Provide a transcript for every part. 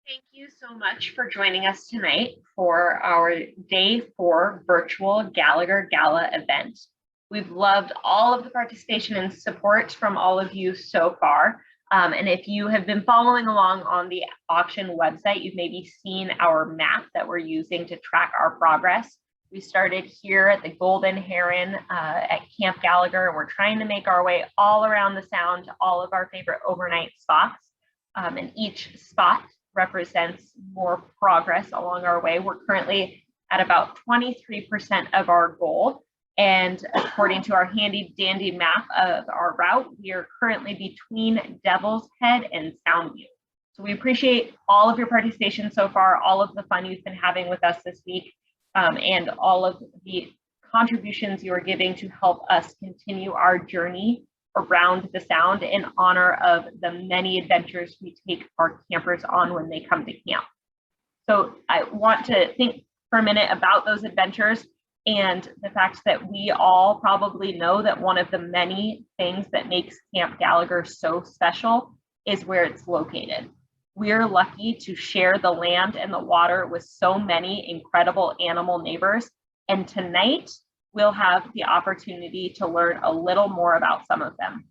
Thank you so much for joining us tonight for our Day 4 virtual Gallagher Gala event. We've loved all of the participation and support from all of you so far. And if you have been following along on the auction website, you've maybe seen our map that we're using to track our progress. We started here at the Golden Heron at Camp Gallagher, and we're trying to make our way all around the Sound to all of our favorite overnight spots. And each spot represents more progress along our way. We're currently at about 23% of our goal. And according to our handy dandy map of our route, we are currently between Devil's Head and Soundview. So we appreciate all of your participation so far, all of the fun you've been having with us this week, and all of the contributions you are giving to help us continue our journey around the Sound in honor of the many adventures we take our campers on when they come to camp. So I want to think for a minute about those adventures and the fact that we all probably know that one of the many things that makes Camp Gallagher so special is where it's located. We're lucky to share the land and the water with so many incredible animal neighbors. And tonight, we'll have the opportunity to learn a little more about some of them.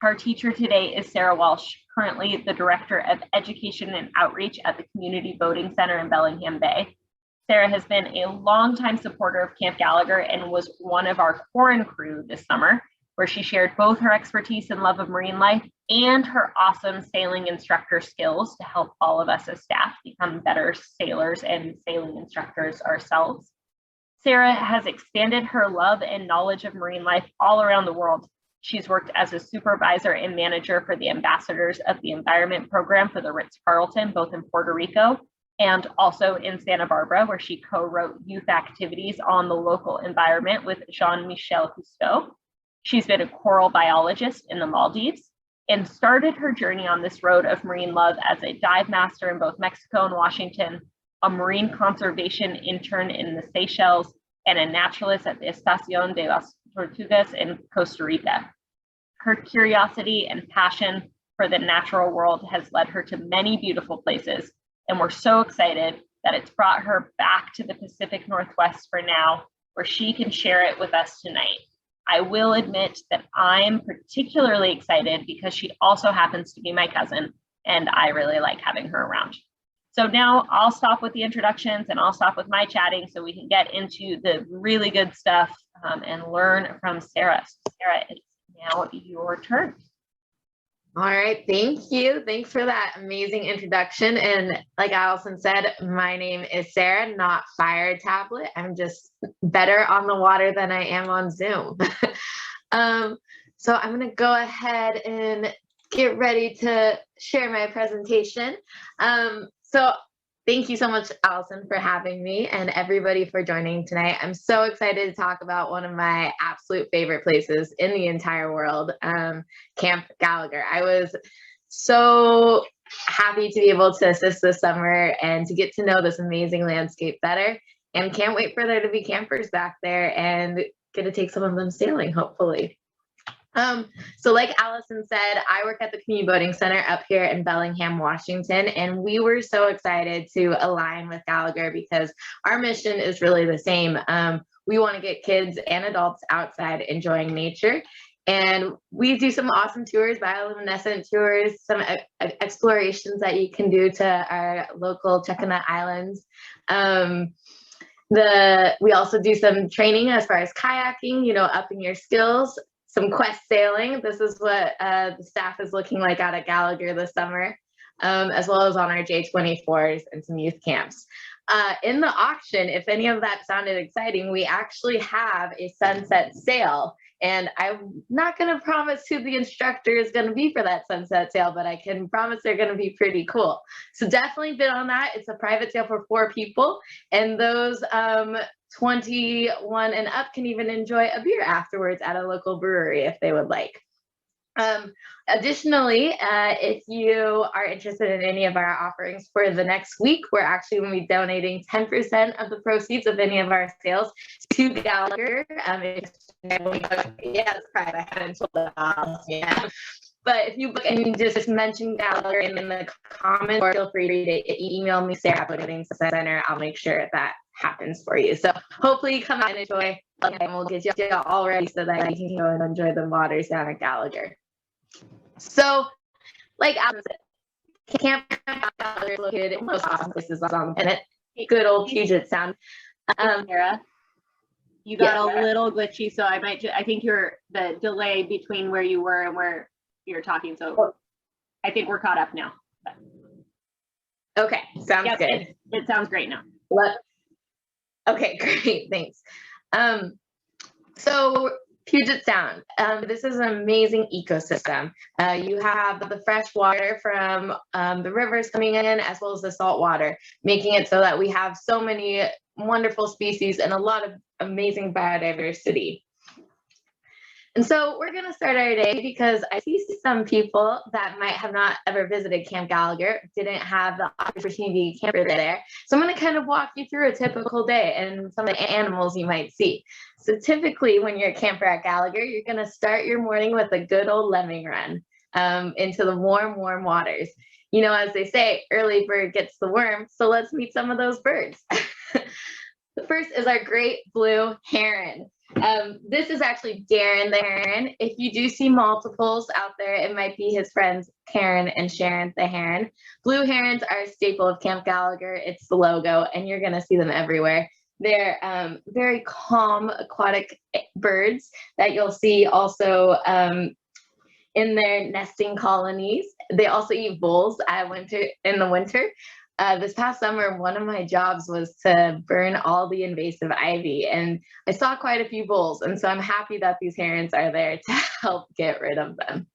Our teacher today is Sara Walsh, currently the Director of Education and Outreach at the Community Boating Center in Bellingham Bay. Sara has been a longtime supporter of Camp Gallagher and was one of our foreign crew this summer, where she shared both her expertise and love of marine life and her awesome sailing instructor skills to help all of us as staff become better sailors and sailing instructors ourselves. Sara has expanded her love and knowledge of marine life all around the world. She's worked as a supervisor and manager for the Ambassadors of the Environment program for the Ritz-Carlton, both in Puerto Rico and also in Santa Barbara, where she co-wrote youth activities on the local environment with Jean-Michel Cousteau. She's been a coral biologist in the Maldives and started her journey on this road of marine love as a dive master in both Mexico and Washington, a marine conservation intern in the Seychelles, and a naturalist at the Estación de las Tortugas in Costa Rica. Her curiosity and passion for the natural world has led her to many beautiful places, and we're so excited that it's brought her back to the Pacific Northwest for now, where she can share it with us tonight. I will admit that I'm particularly excited because she also happens to be my cousin, and I really like having her around. So now I'll stop with the introductions and I'll stop with my chatting so we can get into the really good stuff and learn from Sara. So Sara, it's now your turn. All right, thank you. Thanks for that amazing introduction. And like Allison said, my name is Sara, not Fire Tablet. I'm just better on the water than I am on Zoom. So I'm going to go ahead and get ready to share my presentation. So thank you so much, Allison, for having me and everybody for joining tonight. I'm so excited to talk about one of my absolute favorite places in the entire world, Camp Gallagher. I was so happy to be able to assist this summer and to get to know this amazing landscape better, and can't wait for there to be campers back there and get to take some of them sailing, hopefully. So like Allison said, I work at the Community Boating Center up here in Bellingham, Washington, and we were so excited to align with Gallagher because our mission is really the same. We want to get kids and adults outside enjoying nature, and we do some awesome tours, bioluminescent tours, some explorations that you can do to our local Checkana Islands. We also do some training as far as kayaking, upping your skills. Some quest sailing. This is what the staff is looking like out at Gallagher this summer, as well as on our J24s and some youth camps. In the auction, if any of that sounded exciting, we actually have a sunset sail. And I'm not going to promise who the instructor is going to be for that sunset sail, but I can promise they're going to be pretty cool. So definitely bid on that. It's a private sale for 4 people. And those 21 and up can even enjoy a beer afterwards at a local brewery if they would like. Additionally, if you are interested in any of our offerings for the next week, we're actually going to be donating 10% of the proceeds of any of our sales to Gallagher. Yeah, that's private. I haven't told the boss yet. But if you look and you just mention Gallagher in the comments, or feel free to email me, Sarah at Bioluminescence Center. I'll make sure that happens for you. So hopefully you come out and enjoy, and we'll get you all ready so that you can go and enjoy the waters down at Gallagher. So, like Alex said, Camp Gallagher is located in most awesome places on the planet. Good old Puget Sound. Sarah, you got a little glitchy, so I think the delay between where you were and where you're talking. So I think we're caught up now. Okay, sounds good. It sounds great now. Okay, great, thanks. So Puget Sound, this is an amazing ecosystem. You have the fresh water from the rivers coming in, as well as the salt water, making it so that we have so many wonderful species and a lot of amazing biodiversity. And so we're going to start our day because I see some people that might have not ever visited Camp Gallagher, didn't have the opportunity to camp there. So I'm going to kind of walk you through a typical day and some of the animals you might see. So typically when you're a camper at Gallagher, you're going to start your morning with a good old lemming run into the warm, warm waters. You know, as they say, early bird gets the worm. So let's meet some of those birds. The first is our great blue heron. This is actually Darren the heron. If you do see multiples out there, it might be his friends Karen and Sharon the heron. Blue herons are a staple of Camp Gallagher. It's the logo, and you're going to see them everywhere. They're very calm aquatic birds that you'll see also in their nesting colonies. They also eat voles in the winter. This past summer, one of my jobs was to burn all the invasive ivy, and I saw quite a few voles, and so I'm happy that these herons are there to help get rid of them.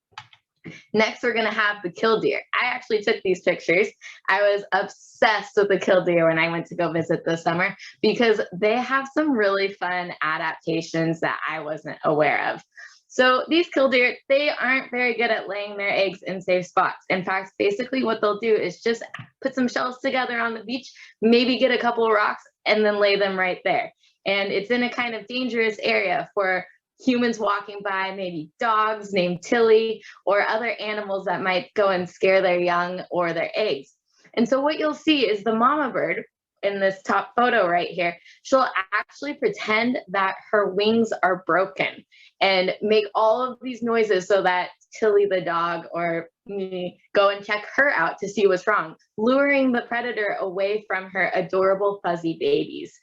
Next, we're going to have the killdeer. I actually took these pictures. I was obsessed with the killdeer when I went to go visit this summer because they have some really fun adaptations that I wasn't aware of. So these killdeer, they aren't very good at laying their eggs in safe spots. In fact, basically what they'll do is just put some shells together on the beach, maybe get a couple of rocks, and then lay them right there. And it's in a kind of dangerous area for humans walking by, maybe dogs named Tilly, or other animals that might go and scare their young or their eggs. And so what you'll see is the mama bird in this top photo right here, she'll actually pretend that her wings are broken and make all of these noises so that Tilly the dog or me go and check her out to see what's wrong, luring the predator away from her adorable fuzzy babies.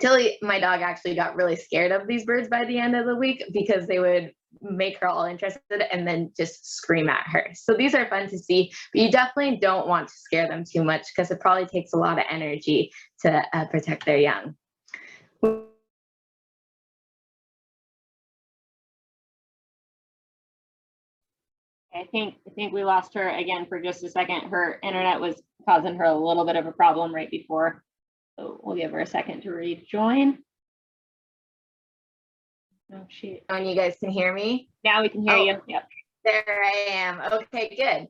Tilly, my dog, actually got really scared of these birds by the end of the week because they would make her all interested and then just scream at her. So these are fun to see, but you definitely don't want to scare them too much because it probably takes a lot of energy to protect their young. I think we lost her again for just a second. Her internet was causing her a little bit of a problem right before. So we'll give her a second to rejoin. Oh, and you guys can hear me? Now we can hear you. Yep. There I am. Okay, good.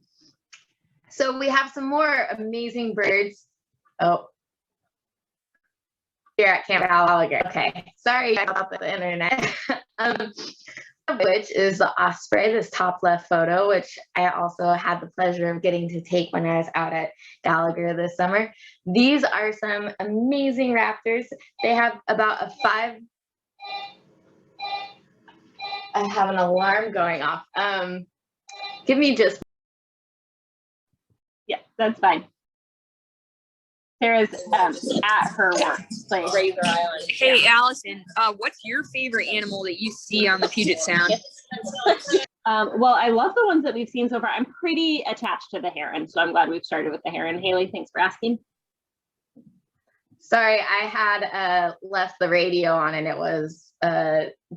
So we have some more amazing birds. Oh, here at Camp Gallagher. Okay, sorry about the internet. Which is the osprey, this top left photo, which I also had the pleasure of getting to take when I was out at Gallagher this summer. These are some amazing raptors. They have about a 5. I have an alarm going off. Give me just. Yeah, that's fine. Sarah's at her workplace. Razor Island. Hey, Allison, what's your favorite animal that you see on the Puget Sound? Well, I love the ones that we've seen so far. I'm pretty attached to the heron, so I'm glad we've started with the heron. Haley, thanks for asking. Sorry, I had left the radio on and it was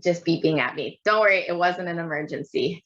just beeping at me. Don't worry, it wasn't an emergency.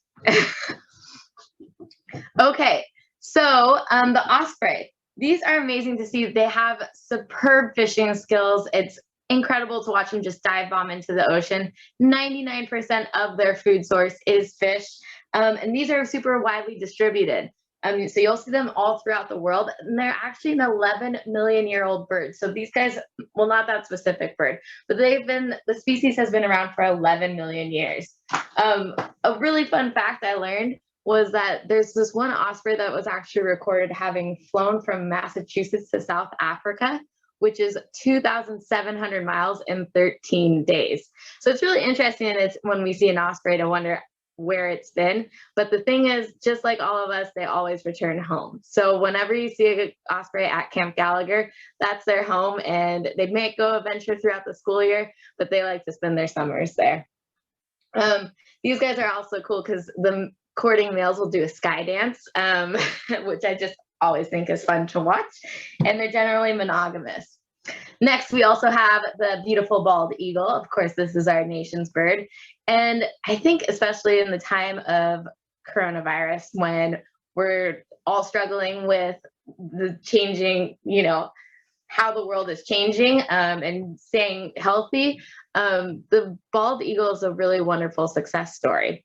Okay, so the osprey. These are amazing to see. They have superb fishing skills. It's incredible to watch them just dive bomb into the ocean. 99% of their food source is fish. And these are super widely distributed. So you'll see them all throughout the world, and they're actually an 11 million year old bird. So these guys, well, not that specific bird, but the species has been around for 11 million years. A really fun fact I learned was that there's this one osprey that was actually recorded having flown from Massachusetts to South Africa, which is 2,700 miles in 13 days. So it's really interesting when we see an osprey to wonder where it's been. But the thing is, just like all of us, they always return home. So whenever you see an osprey at Camp Gallagher, that's their home, and they may go adventure throughout the school year, but they like to spend their summers there. These guys are also cool because the courting males will do a sky dance, which I just always think is fun to watch, and they're generally monogamous. Next, we also have the beautiful bald eagle. Of course, this is our nation's bird. And I think especially in the time of coronavirus, when we're all struggling with the changing, how the world is changing and staying healthy, the bald eagle is a really wonderful success story.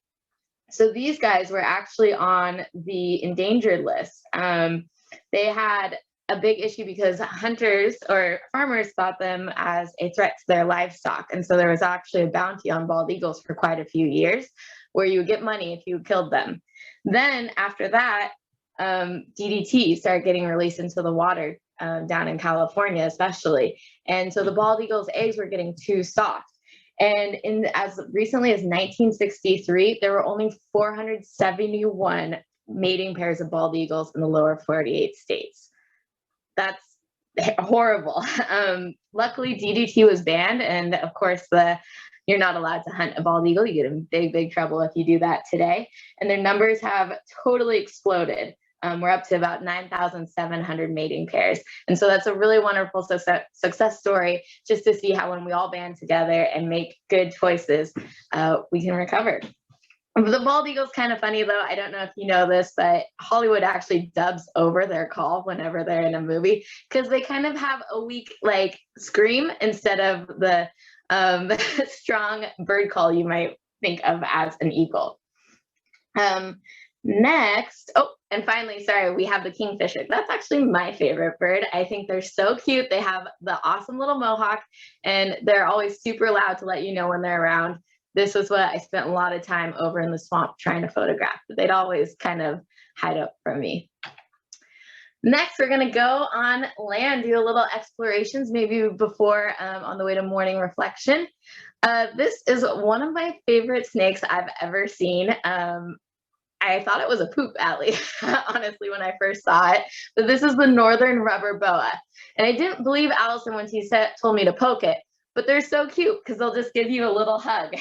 So these guys were actually on the endangered list. They had a big issue because hunters or farmers thought them as a threat to their livestock. And so there was actually a bounty on bald eagles for quite a few years where you would get money if you killed them. Then after that, DDT started getting released into the water down in California, especially. And so the bald eagle's eggs were getting too soft. And as recently as 1963, there were only 471 mating pairs of bald eagles in the lower 48 states. That's horrible. Luckily, DDT was banned, and of course, you're not allowed to hunt a bald eagle. You get in big, big trouble if you do that today. And their numbers have totally exploded. We're up to about 9,700 mating pairs. And so that's a really wonderful success story, just to see how when we all band together and make good choices, we can recover. The bald eagle's kind of funny, though. I don't know if you know this, but Hollywood actually dubs over their call whenever they're in a movie because they kind of have a weak scream instead of the strong bird call you might think of as an eagle. Next, and finally, sorry, we have the kingfisher. That's actually my favorite bird. I think they're so cute. They have the awesome little mohawk, and they're always super loud to let you know when they're around. This was what I spent a lot of time over in the swamp trying to photograph, but they'd always kind of hide up from me. Next, we're going to go on land, do a little explorations, maybe before on the way to morning reflection. This is one of my favorite snakes I've ever seen. I thought it was a poop alley, honestly, when I first saw it. But this is the northern rubber boa. And I didn't believe Allison when she told me to poke it. But they're so cute because they'll just give you a little hug.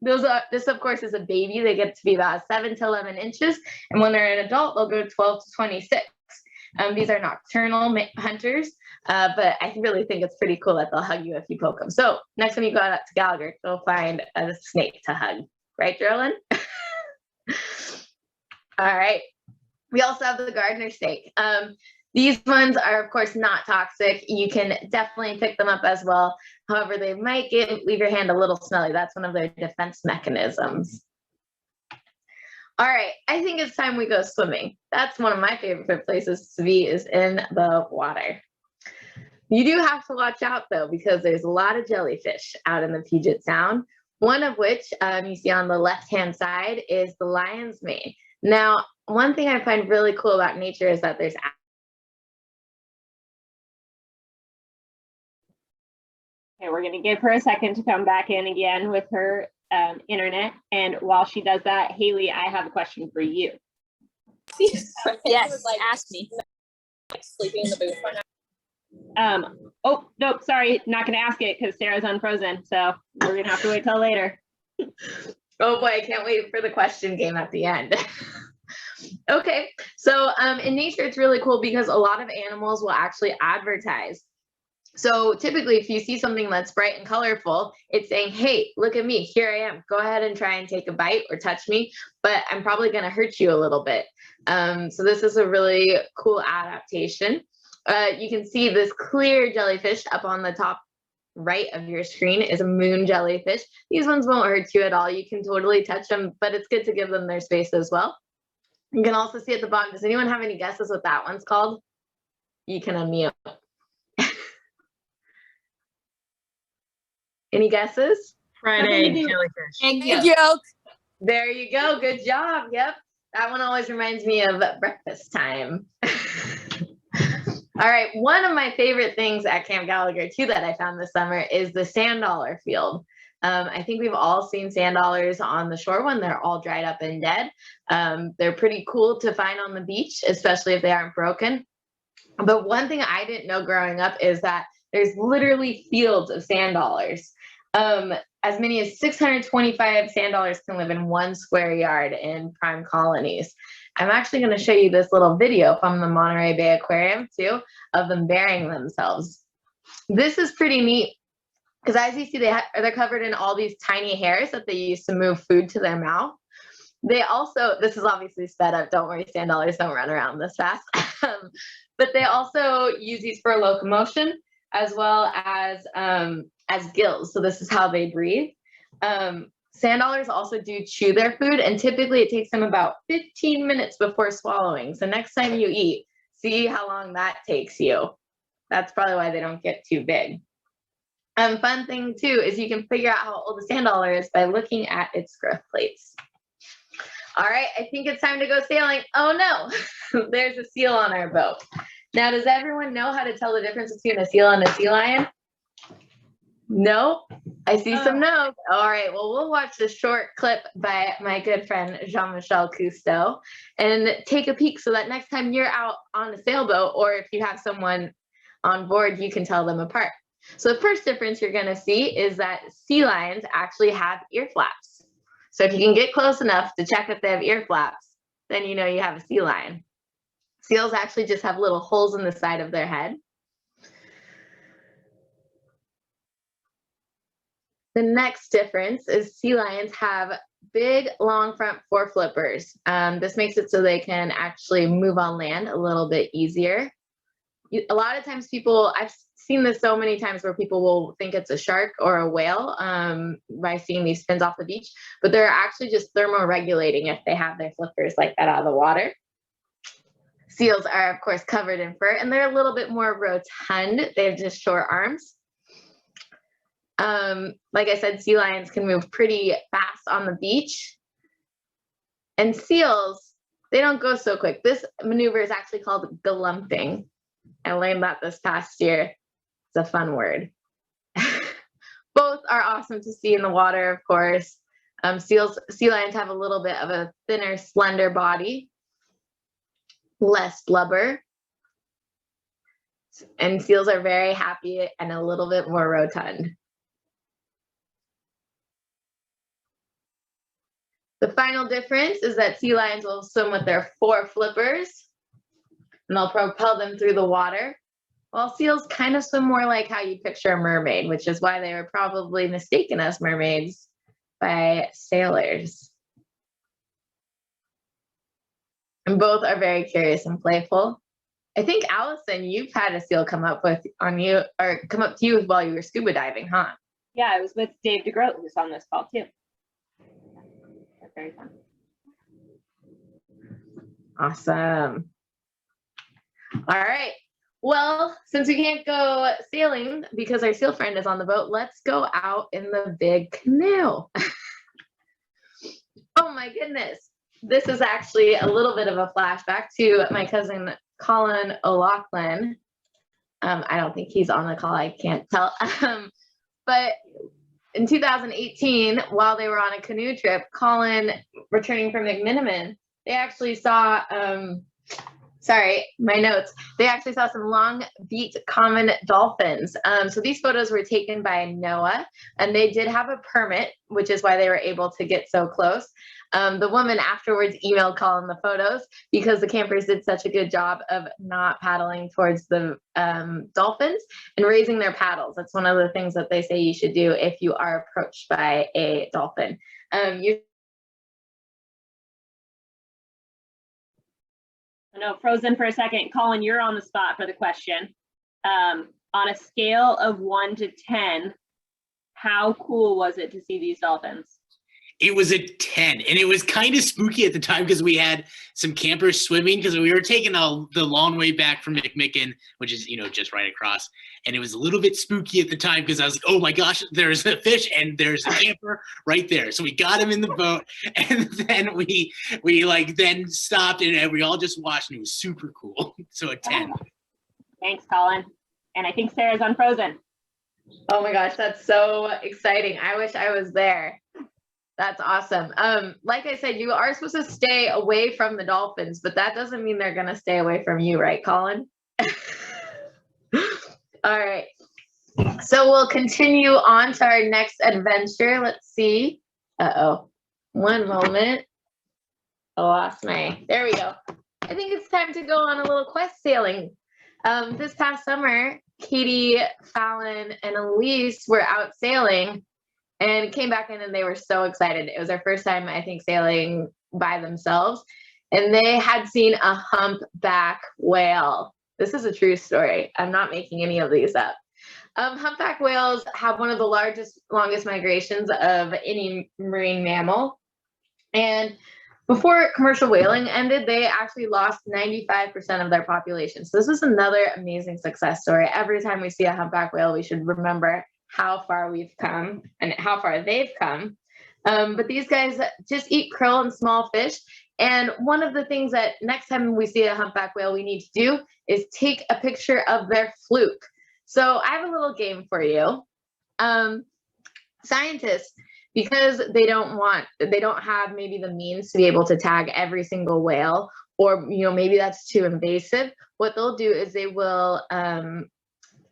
This, of course, is a baby. They get to be about 7 to 11 inches. And when they're an adult, they'll go 12 to 26. These are nocturnal hunters, but I really think it's pretty cool that they'll hug you if you poke them. So next time you go out to Gallagher, go find a snake to hug. Right, Geraldine? All right. We also have the gardener snake. These ones are, of course, not toxic. You can definitely pick them up as well. However, they might leave your hand a little smelly. That's one of their defense mechanisms. All right, I think it's time we go swimming. That's one of my favorite places to be, is in the water. You do have to watch out, though, because there's a lot of jellyfish out in the Puget Sound, one of which you see on the left-hand side is the lion's mane. Now, one thing I find really cool about nature is that there's Okay, we're going to give her a second to come back in again with her internet. And while she does that, Haley, I have a question for you. Yes, ask me. Sleeping in the booth right now. Oh, nope, sorry, not going to ask it because Sarah's unfrozen. So we're going to have to wait till later. Oh boy, I can't wait for the question game at the end. Okay, so in nature, it's really cool because a lot of animals will actually advertise. So typically, if you see something that's bright and colorful, it's saying, hey, look at me, here I am. Go ahead and try and take a bite or touch me, but I'm probably going to hurt you a little bit. So this is a really cool adaptation. You can see this clear jellyfish up on the top right of your screen is a moon jellyfish. These ones won't hurt you at all. You can totally touch them, but it's good to give them their space as well. You can also see at the bottom. Does anyone have any guesses what that one's called? You can unmute. Any guesses? Fried egg jellyfish. Egg yolk. There you go. Good job. Yep. That one always reminds me of breakfast time. All right. One of my favorite things at Camp Gallagher too that I found this summer is the sand dollar field. I think we've all seen sand dollars on the shore when they're all dried up and dead. They're pretty cool to find on the beach, especially if they aren't broken. But one thing I didn't know growing up is that there's literally fields of sand dollars. As many as 625 sand dollars can live in 1 square yard in prime colonies. I'm actually going to show you this little video from the Monterey Bay Aquarium too, of them burying themselves. This is pretty neat because as you see, they're covered in all these tiny hairs that they use to move food to their mouth. They also, this is obviously sped up, don't worry, sand dollars don't run around this fast. But they also use these for locomotion as well as gills. So this is how they breathe. Sand dollars also do chew their food, and typically it takes them about 15 minutes before swallowing. So next time you eat, see how long that takes you. That's probably why they don't get too big. Fun thing too is you can figure out how old the sand dollar is by looking at its growth plates. All right, I think it's time to go sailing. Oh no, there's a seal on our boat. Now, does everyone know how to tell the difference between a seal and a sea lion? No, I see some no's. All right, well, we'll watch this short clip by my good friend Jean-Michel Cousteau and take a peek so that next time you're out on a sailboat or if you have someone on board, you can tell them apart. So the first difference you're going to see is that sea lions actually have ear flaps. So if you can get close enough to check if they have ear flaps, then you know you have a sea lion. Seals actually just have little holes in the side of their head. The next difference is sea lions have big, long front foreflippers. This makes it so they can actually move on land a little bit easier. A lot of times I've seen this so many times where people will think it's a shark or a whale by seeing these fins off the beach, but they're actually just thermoregulating if they have their flippers like that out of the water. Seals are, of course, covered in fur, and they're a little bit more rotund. They have just short arms. Like I said, sea lions can move pretty fast on the beach. And seals, they don't go so quick. This maneuver is actually called galumping. I learned that this past year. It's a fun word. Both are awesome to see in the water, of course. Sea lions have a little bit of a thinner, slender body, less blubber. And seals are very happy and a little bit more rotund. The final difference is that sea lions will swim with their foreflippers, and they'll propel them through the water, while seals kind of swim more like how you picture a mermaid, which is why they were probably mistaken as mermaids by sailors. And both are very curious and playful. I think, Allison, you've had a seal come up to you while you were scuba diving, huh? Yeah, I was with Dave DeGroat, who's on this call too. That's very fun. Awesome. All right. Well, since we can't go sailing because our seal friend is on the boat, let's go out in the big canoe. Oh my goodness. This is actually a little bit of a flashback to my cousin Colin O'Loughlin. I don't think he's on the call, I can't tell. But in 2018, while they were on a canoe trip, Colin, returning from McMiniman, they actually saw, sorry, my notes. They actually saw some long-beaked common dolphins. So these photos were taken by NOAA, and they did have a permit, which is why they were able to get so close. The woman afterwards emailed Colin the photos because the campers did such a good job of not paddling towards the dolphins and raising their paddles. That's one of the things that they say you should do if you are approached by a dolphin. I know, frozen for a second. Colin, you're on the spot for the question. On a scale of 1 to 10, how cool was it to see these dolphins? It was a 10, and it was kind of spooky at the time because we had some campers swimming because we were taking the long way back from McMicken, which is, just right across. And it was a little bit spooky at the time because I was like, oh my gosh, there's a fish and there's a camper right there. So we got him in the boat, and then we then stopped and we all just watched, and it was super cool. So a 10. Thanks, Colin. And I think Sarah's unfrozen. Oh my gosh, that's so exciting. I wish I was there. That's awesome. Like I said, you are supposed to stay away from the dolphins, but that doesn't mean they're going to stay away from you, right, Colin? All right. So we'll continue on to our next adventure. Let's see. Uh-oh. One moment. I lost there we go. I think it's time to go on a little quest sailing. This past summer, Katie, Fallon, and Elise were out sailing and came back in, and they were so excited. It was their first time, I think, sailing by themselves, and they had seen a humpback whale. This is a true story. I'm not making any of these up. Humpback whales have one of the longest migrations of any marine mammal. And before commercial whaling ended, they actually lost 95% of their population. So this is another amazing success story. Every time we see a humpback whale, we should remember how far we've come and how far they've come. But these guys just eat krill and small fish. And one of the things that next time we see a humpback whale, we need to do is take a picture of their fluke. So I have a little game for you. Scientists, because they don't have maybe the means to be able to tag every single whale, or maybe that's too invasive, what they'll do is they will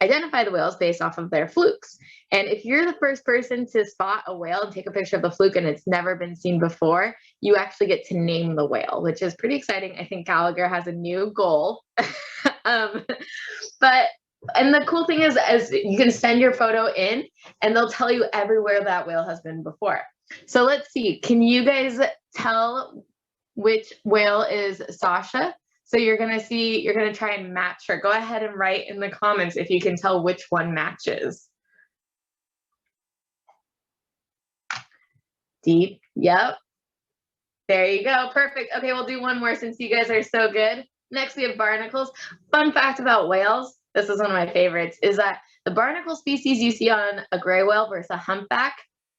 identify the whales based off of their flukes. And if you're the first person to spot a whale and take a picture of the fluke and it's never been seen before, you actually get to name the whale, which is pretty exciting. I think Gallagher has a new goal. And the cool thing is you can send your photo in and they'll tell you everywhere that whale has been before. So let's see, can you guys tell which whale is Sasha? So you're gonna try and match her. Go ahead and write in the comments if you can tell which one matches. Deep, yep. There you go, perfect. Okay, we'll do one more since you guys are so good. Next we have barnacles. Fun fact about whales, this is one of my favorites, is that the barnacle species you see on a gray whale versus a humpback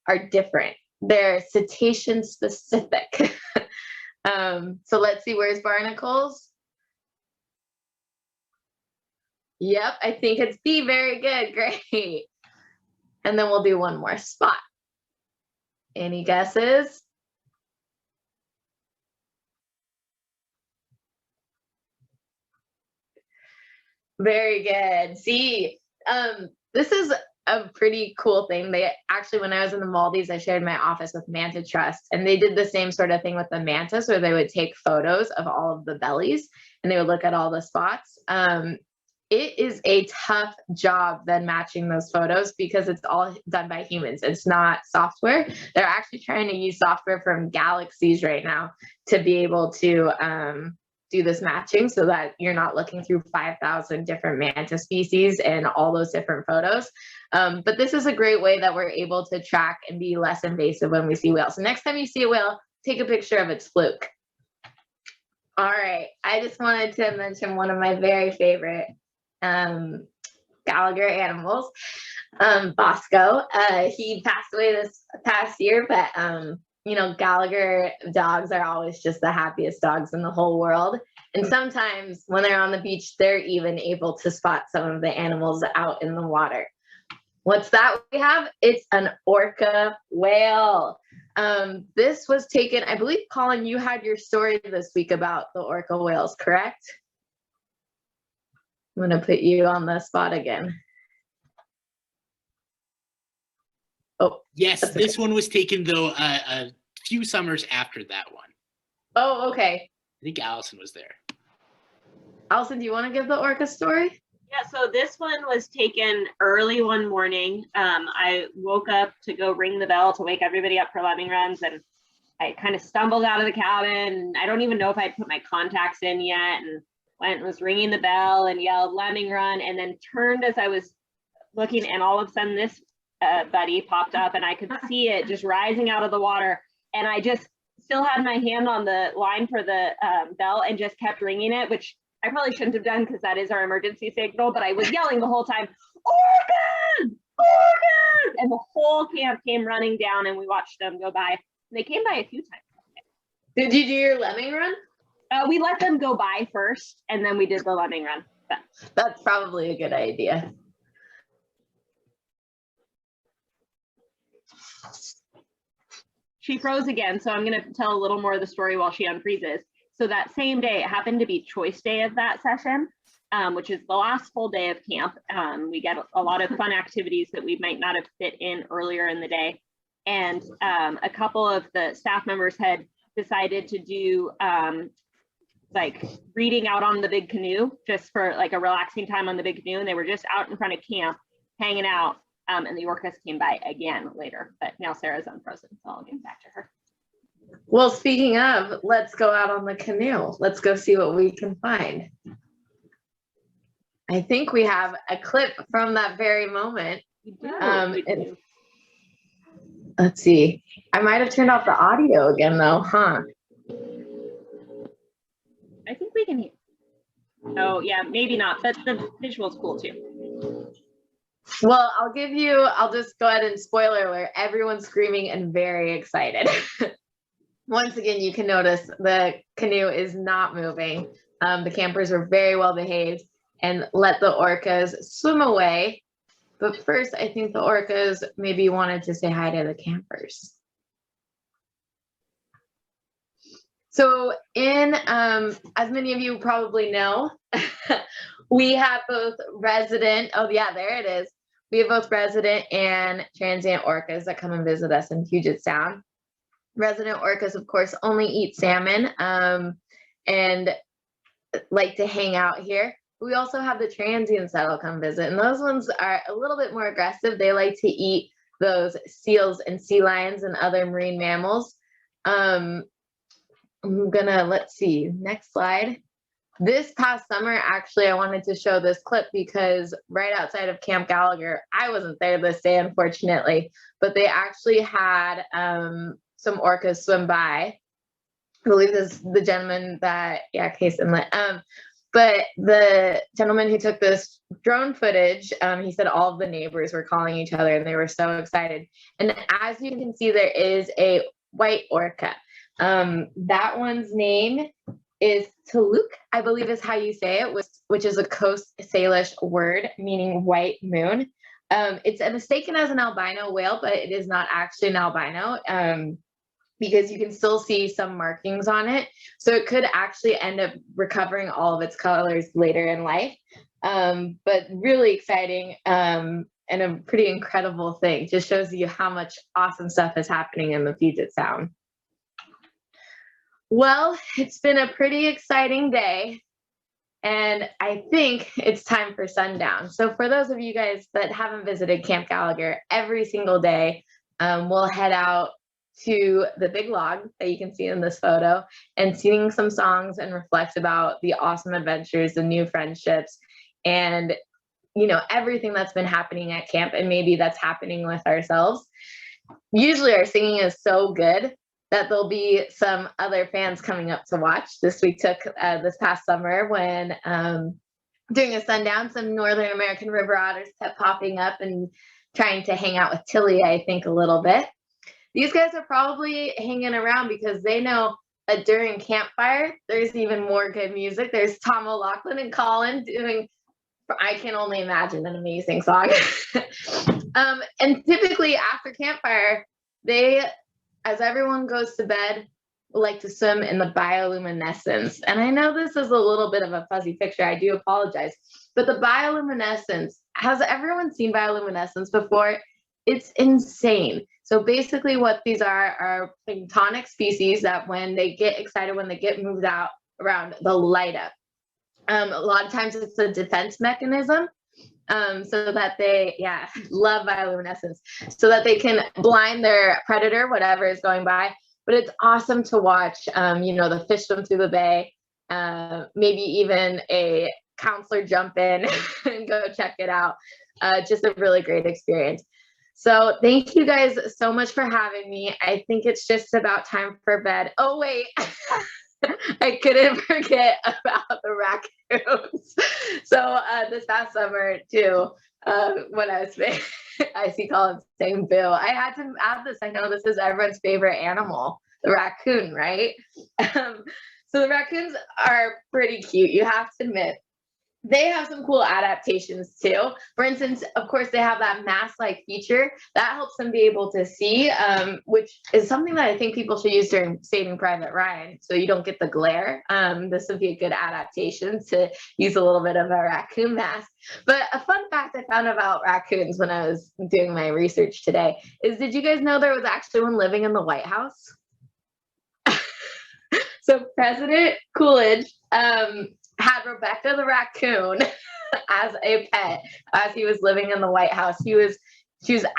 are different. They're cetacean specific. So let's see, where's barnacles? Yep, I think it's B. Very good, great. And then we'll do one more spot. Any guesses? Very good. See, this is a pretty cool thing. They actually, when I was in the Maldives, I shared my office with Manta Trust, and they did the same sort of thing with the mantas, where they would take photos of all of the bellies and they would look at all the spots. It is a tough job then matching those photos because it's all done by humans. It's not software. They're actually trying to use software from galaxies right now to be able to do this matching so that you're not looking through 5,000 different manta species and all those different photos. But this is a great way that we're able to track and be less invasive when we see whales. So next time you see a whale, take a picture of its fluke. All right, I just wanted to mention one of my very favorite Gallagher animals, Bosco. He passed away this past year, but Gallagher dogs are always just the happiest dogs in the whole world. And sometimes when they're on the beach, they're even able to spot some of the animals out in the water. What's that we have? It's an orca whale. This was taken, I believe, Colin, you had your story this week about the orca whales, correct? I'm going to put you on the spot again. Oh, yes, this one was taken, though, a few summers after that one. Oh, okay. I think Allison was there. Allison, do you want to give the orca story? Yeah, so this one was taken early one morning. I woke up to go ring the bell to wake everybody up for lemming runs, and I kind of stumbled out of the cabin. I don't even know if I'd put my contacts in yet, and went and was ringing the bell and yelled lemming run, and then turned as I was looking, and all of a sudden this buddy popped up, and I could see it just rising out of the water. And I just still had my hand on the line for the bell and just kept ringing it, which I probably shouldn't have done because that is our emergency signal, but I was yelling the whole time, orcas, orcas! And the whole camp came running down and we watched them go by. And they came by a few times. Did you do your lemming run? We let them go by first and then we did the lemming run. But That's probably a good idea. she froze again, so I'm going to tell a little more of the story while she unfreezes. So that same day, it happened to be choice day of that session, which is the last full day of camp. We get a lot of fun activities that we might not have fit in earlier in the day. And a couple of the staff members had decided to do like reading out on the big canoe, just for like a relaxing time on the big canoe. And they were just out in front of camp, hanging out. And the orcas came by again later, but now Sarah's unfrozen, so I'll get back to her. Well, speaking of, let's go out on the canoe. Let's go see what we can find. I think we have a clip from that very moment. Let's see. I might have turned off the audio again though, huh? I think we can hear. Oh yeah, maybe not, but the visual's cool too. Well, I'll just go ahead and spoiler alert, everyone's screaming and very excited. Once again, you can notice the canoe is not moving. The campers were very well behaved and let the orcas swim away. But first, I think the orcas maybe wanted to say hi to the campers. So as many of you probably know, we have both resident, oh yeah, there it is. We have both resident and transient orcas that come and visit us in Puget Sound. Resident orcas, of course, only eat salmon and like to hang out here. We also have the transients that'll come visit, and those ones are a little bit more aggressive. They like to eat those seals and sea lions and other marine mammals. Let's see, next slide. This past summer, actually, I wanted to show this clip because right outside of Camp Gallagher, I wasn't there this day, unfortunately, but they actually had some orcas swim by. I believe this is the gentleman that, yeah, Case Inlet. But the gentleman who took this drone footage, he said all of the neighbors were calling each other and they were so excited. And as you can see, there is a white orca. That one's name is Tuluk, I believe is how you say it, which is a Coast Salish word meaning white moon. It's mistaken as an albino whale, but it is not actually an albino because you can still see some markings on it. So it could actually end up recovering all of its colors later in life. But really exciting and a pretty incredible thing. Just shows you how much awesome stuff is happening in the Puget Sound. Well, it's been a pretty exciting day, and I think it's time for sundown. So for those of you guys that haven't visited Camp Gallagher, every single day, we'll head out to the big log that you can see in this photo and sing some songs and reflect about the awesome adventures, the new friendships, and everything that's been happening at camp and maybe that's happening with ourselves. Usually our singing is so good that there'll be some other fans coming up to watch. This past summer when during a sundown, some Northern American river otters kept popping up and trying to hang out with Tilly, I think, a little bit. These guys are probably hanging around because they know that during campfire, there's even more good music. There's Tom O'Loughlin and Colin doing, I can only imagine, an amazing song. And typically after campfire, as everyone goes to bed, like to swim in the bioluminescence. And I know this is a little bit of a fuzzy picture. I do apologize. But the bioluminescence, has everyone seen bioluminescence before? It's insane. So basically what these are planktonic species that when they get excited, when they get moved out around, they'll light up. A lot of times it's a defense mechanism. So that they, love bioluminescence, so that they can blind their predator, whatever is going by. But it's awesome to watch, the fish swim through the bay, maybe even a counselor jump in and go check it out. Just a really great experience. So thank you guys so much for having me. I think it's just about time for bed. Oh, wait. I couldn't forget about the raccoons. So this past summer too, when I was I see Colin saying Bill. I had to add this. I know this is everyone's favorite animal, the raccoon, right? So the raccoons are pretty cute, you have to admit. They have some cool adaptations too. For instance, of course, they have that mask-like feature that helps them be able to see, which is something that I think people should use during Saving Private Ryan, so you don't get the glare. This would be a good adaptation to use a little bit of a raccoon mask. But a fun fact I found about raccoons when I was doing my research today is, did you guys know there was actually one living in the White House? So President Coolidge had Rebecca the raccoon as a pet as he was living in the White House. She was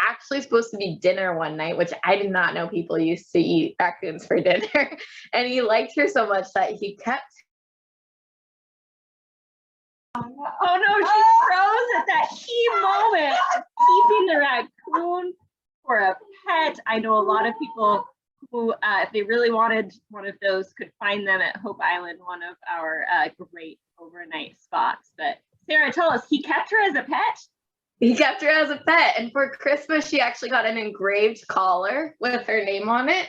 actually supposed to be dinner one night, which I did not know people used to eat raccoons for dinner. And he liked her so much that he kept. Oh no, she froze at that key moment of keeping the raccoon for a pet. I know a lot of people who, if they really wanted one of those, could find them at Hope Island, one of our great overnight spots. But Sara, tell us, he kept her as a pet? He kept her as a pet. And for Christmas, she actually got an engraved collar with her name on it.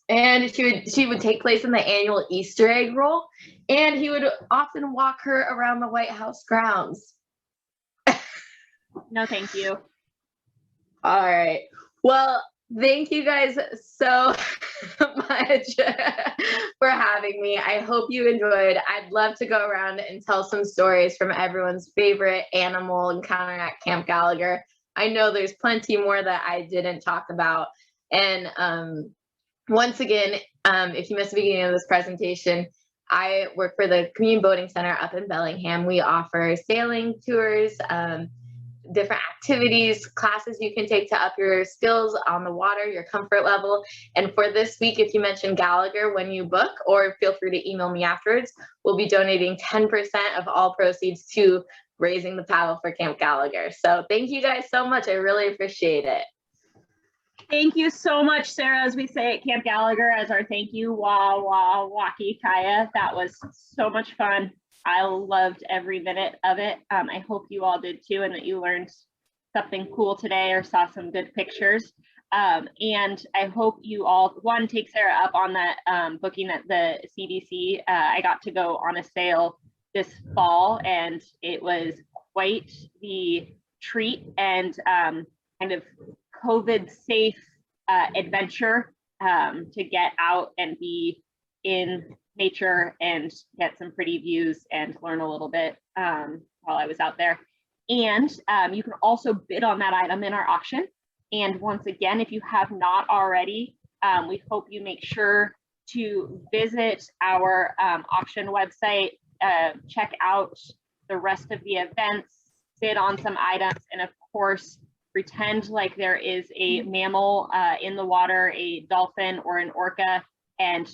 And she would take place in the annual Easter egg roll. And he would often walk her around the White House grounds. No, thank you. All right. Well, thank you guys so much for having me. I hope you enjoyed. I'd love to go around and tell some stories from everyone's favorite animal encounter at Camp Gallagher. I know there's plenty more that I didn't talk about. And once again, if you missed the beginning of this presentation, I work for the Community Boating Center up in Bellingham. We offer sailing tours, different activities, classes you can take to up your skills on the water, your comfort level. And for this week, if you mention Gallagher when you book, or feel free to email me afterwards, we'll be donating 10% of all proceeds to raising the paddle for Camp Gallagher. So thank you guys so much. I really appreciate it. Thank you so much, Sara, as we say at Camp Gallagher, as our thank you. Wah, wah, waki kaya. That was so much fun. I loved every minute of it. I hope you all did too, and that you learned something cool today or saw some good pictures. And I hope you all, one, take Sara up on that booking at the CDC. I got to go on a sail this fall, and it was quite the treat and kind of COVID safe adventure to get out and be in nature and get some pretty views and learn a little bit while I was out there. And you can also bid on that item in our auction. And once again, if you have not already, we hope you make sure to visit our auction website, check out the rest of the events, bid on some items, and of course, pretend like there is a mammal in the water, a dolphin or an orca, and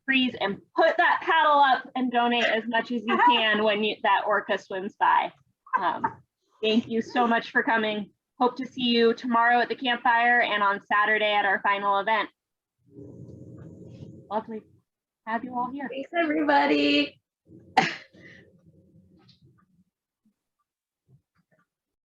freeze and put that paddle up and donate as much as you can when that orca swims by. Thank you so much for coming. Hope to see you tomorrow at the campfire and on Saturday at our final event. Lovely. Have you all here. Thanks, everybody.